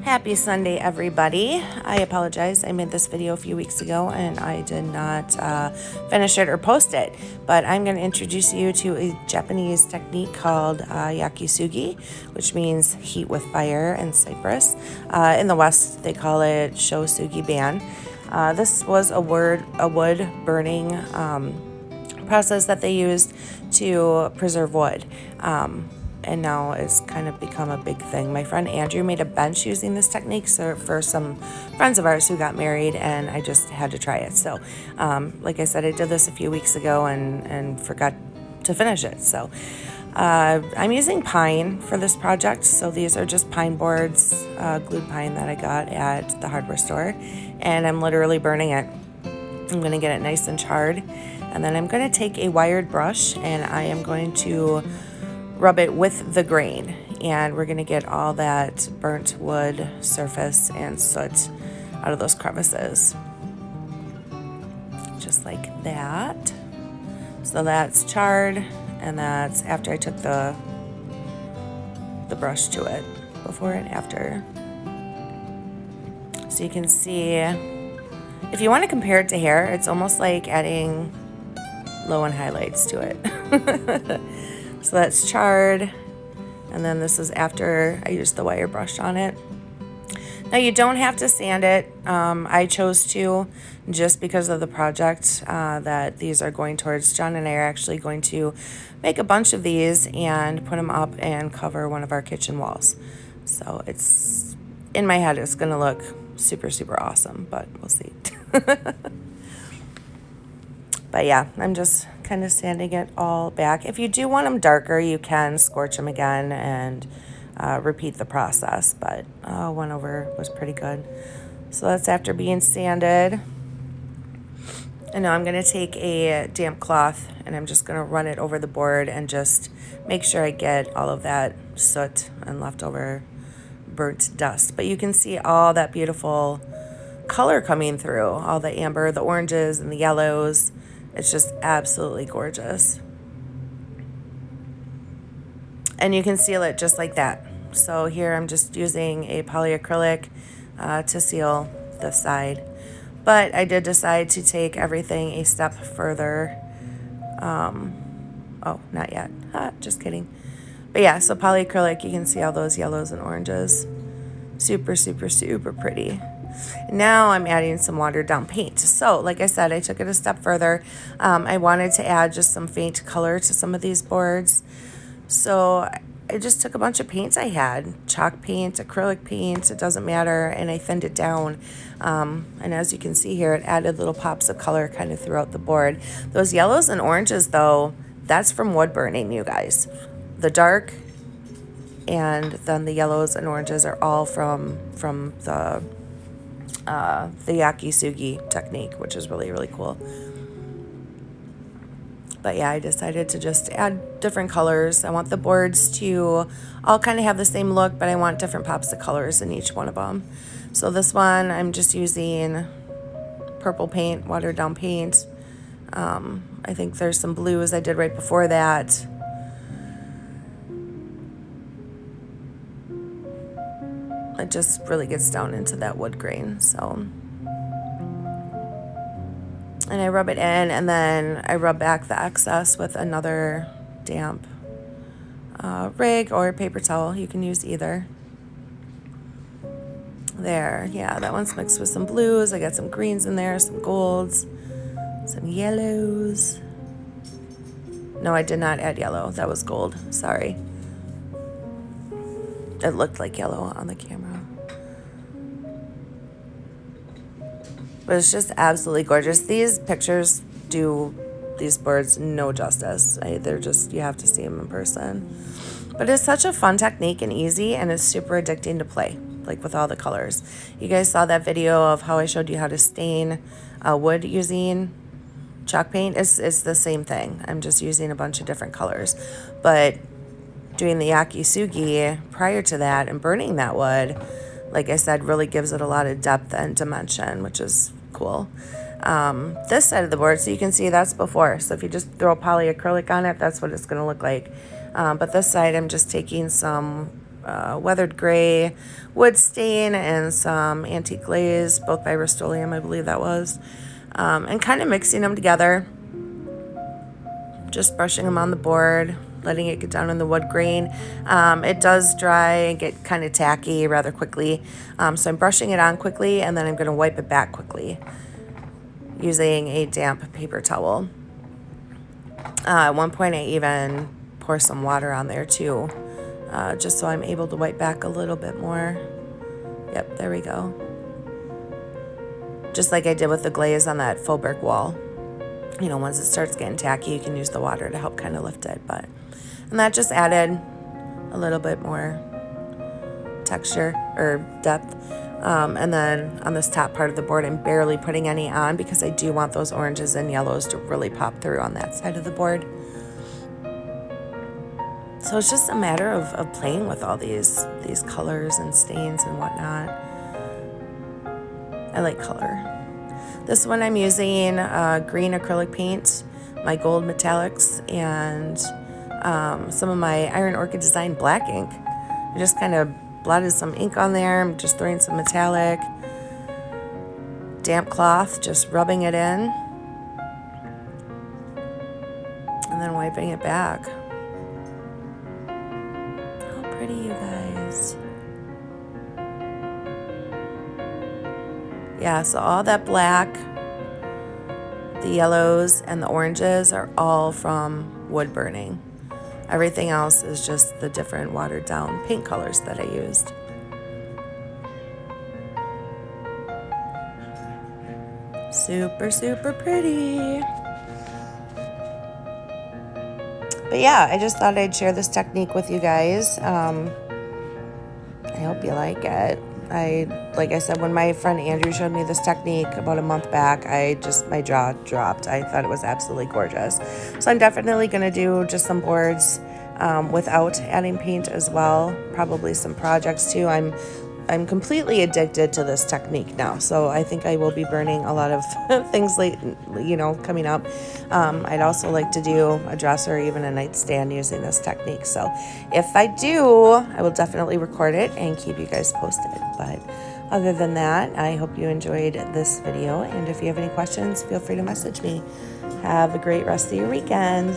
Happy Sunday, everybody. I apologize. I made this video a few weeks ago and I did not finish it or post it. But I'm going to introduce you to a Japanese technique called Yakisugi, which means heat with fire and cypress. In the West, they call it Shou-Sugi-Ban. This was a wood burning process that they used to preserve wood. And now it's kind of become a big thing. My friend Andrew made a bench using this technique for some friends of ours who got married, and I just had to try it. So, like I said, I did this a few weeks ago and forgot to finish it. So, I'm using pine for this project. So these are just pine boards, glued pine that I got at the hardware store, and I'm literally burning it. I'm going to get it nice and charred, and then I'm going to take a wired brush and I am going to rub it with the grain, and we're going to get all that burnt wood surface and soot out of those crevices, just like that. So that's charred, and that's after I took the brush to it, before and after. So you can see, if you want to compare it to hair, it's almost like adding low and highlights to it. So that's charred, and then this is after I used the wire brush on it. Now you don't have to sand it. I chose to just because of the project that these are going towards. John and I are actually going to make a bunch of these and put them up and cover one of our kitchen walls. So it's, in my head, it's going to look super, super awesome, but we'll see. But yeah, I'm just kind of sanding it all back. If you do want them darker, you can scorch them again and repeat the process. But one over was pretty good. So that's after being sanded. And now I'm going to take a damp cloth and I'm just going to run it over the board and just make sure I get all of that soot and leftover burnt dust. But you can see all that beautiful color coming through, all the amber, the oranges, and the yellows. It's just absolutely gorgeous. And you can seal it just like that. So here I'm just using a polyacrylic to seal this side. But I did decide to take everything a step further. Oh, not yet. Just kidding. But yeah, so polyacrylic, you can see all those yellows and oranges. Super, super, super pretty. Now I'm adding some watered down paint. So like I said, I took it a step further. I wanted to add just some faint color to some of these boards. So I just took a bunch of paints I had, chalk paint, acrylic paint, it doesn't matter, and I thinned it down. And as you can see here, it added little pops of color kind of throughout the board. Those yellows and oranges though, that's from wood burning, you guys. The dark and then the yellows and oranges are all from the Yakisugi technique, which is really, really cool. But yeah, I decided to just add different colors. I want the boards to all kind of have the same look, but I want different pops of colors in each one of them. So this one, I'm just using purple paint, watered down paint. I think there's some blues I did right before that. It just really gets down into that wood grain. So, and I rub it in, and then I rub back the excess with another damp rag or paper towel. You can use either. There, yeah, that one's mixed with some blues. I got some greens in there, some golds, some yellows. No, I did not add yellow. That was gold. Sorry. It looked like yellow on the camera. But it's just absolutely gorgeous. These pictures do these boards no justice. They're just, you have to see them in person. But it's such a fun technique and easy, and it's super addicting to play, like with all the colors. You guys saw that video of how I showed you how to stain wood using chalk paint. It's the same thing. I'm just using a bunch of different colors. But doing the yakisugi prior to that and burning that wood, like I said, really gives it a lot of depth and dimension, which is cool. This side of the board, so you can see that's before. So if you just throw polyacrylic on it, that's what it's going to look like. But this side, I'm just taking some weathered gray wood stain and some antique glaze, both by Rust-Oleum, I believe that was, and kind of mixing them together, just brushing them on the board, letting it get down in the wood grain. It does dry and get kind of tacky rather quickly, so I'm brushing it on quickly, and then I'm going to wipe it back quickly using a damp paper towel. At one point I even pour some water on there too, just so I'm able to wipe back a little bit more. Yep, there we go. Just like I did with the glaze on that faux brick wall. You know, once it starts getting tacky, you can use the water to help kind of lift it. And that just added a little bit more texture or depth. And then on this top part of the board, I'm barely putting any on because I do want those oranges and yellows to really pop through on that side of the board. So it's just a matter of playing with all these colors and stains and whatnot. I like color. This one I'm using green acrylic paint, my gold metallics, and some of my Iron Orchid Design black ink. I just kind of blotted some ink on there. I'm just throwing some metallic, damp cloth, just rubbing it in, and then wiping it back. How pretty, you guys. Yeah, so all that black, the yellows, and the oranges are all from wood burning. Everything else is just the different watered down paint colors that I used. Super, super pretty. But yeah, I just thought I'd share this technique with you guys. I hope you like it. Like I said, when my friend Andrew showed me this technique about a month back, my jaw dropped. I thought it was absolutely gorgeous. So I'm definitely going to do just some boards without adding paint as well. Probably some projects too. I'm completely addicted to this technique now. So I think I will be burning a lot of things coming up. I'd also like to do a dresser or even a nightstand using this technique. So if I do, I will definitely record it and keep you guys posted. But other than that, I hope you enjoyed this video. And if you have any questions, feel free to message me. Have a great rest of your weekend.